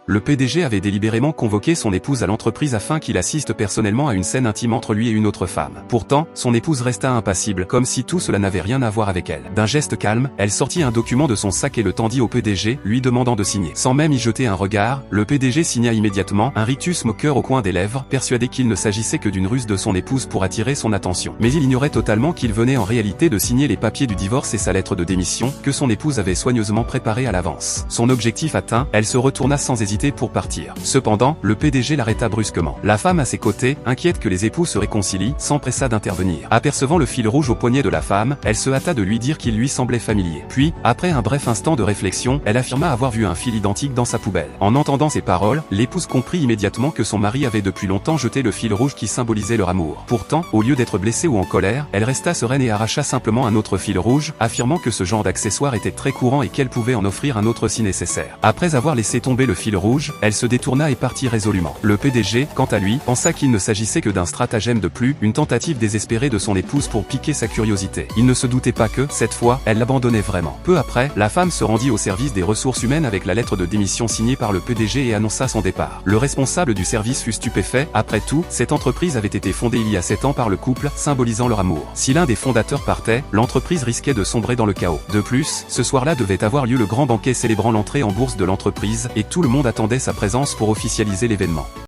le PDG avait délibérément convoqué son épouse à l'entreprise afin qu'il assiste personnellement à une scène intime entre lui et une autre femme. Pourtant, son épouse resta impassible, comme si tout cela n'avait rien à voir avec elle. D'un geste calme, elle sortit un document de son sac et le tendit au PDG, lui demandant de signer. Sans même y jeter un regard, le PDG signa immédiatement, un rictus moqueur au coin des lèvres, persuadé qu'il ne s'agissait que d'une ruse de son épouse pour attirer son attention. Mais il ignorait totalement qu'il venait en réalité de signer les papiers du divorce et sa lettre de démission, que son épouse avait soigneusement préparée à l'avance. Son objectif atteint, elle se retourna sans hésiter pour partir. Cependant, le PDG l'arrêta brusquement. La femme à ses côtés, inquiète que les époux se réconcilient, s'empressa d'intervenir. Apercevant le fil rouge au poignet de la femme, elle se hâta de lui dire qu'il lui semblait familier. Puis, après un bref instant de réflexion, elle affirma avoir vu un fil identique dans sa poubelle. En entendant ces paroles, l'épouse comprit immédiatement que son mari avait depuis longtemps jeté le fil rouge qui symbolisait leur amour. Pourtant, au lieu d'être blessée ou en colère, elle resta sereine et arracha simplement un autre fil rouge, affirmant que ce genre d'accessoire était très courant et qu'elle pouvait en offrir un autre si nécessaire. Après avoir laissé tomber le fil rouge, elle se détourna et partit résolument. Le PDG, quant à lui, pensa qu'il ne s'agissait que d'un stratagème de plus, une tentative désespérée de son épouse pour piquer sa curiosité. Il ne se doutait pas que, cette fois, elle l'abandonnait vraiment. Peu après, la femme se rendit au service des ressources humaines avec la lettre de démission signée par le PDG et annonça son départ. Le responsable du service fut stupéfait. Après tout, cette entreprise avait été fondée il y a 7 ans par le couple, symbolisant leur amour. Si l'un des fondateurs partait, l'entreprise risquait de sombrer dans le chaos. De plus, ce soir-là devait avoir lieu le grand banquet célébrant l'entrée en bourse de l'entreprise, et tout le monde attendait sa présence pour officialiser l'événement.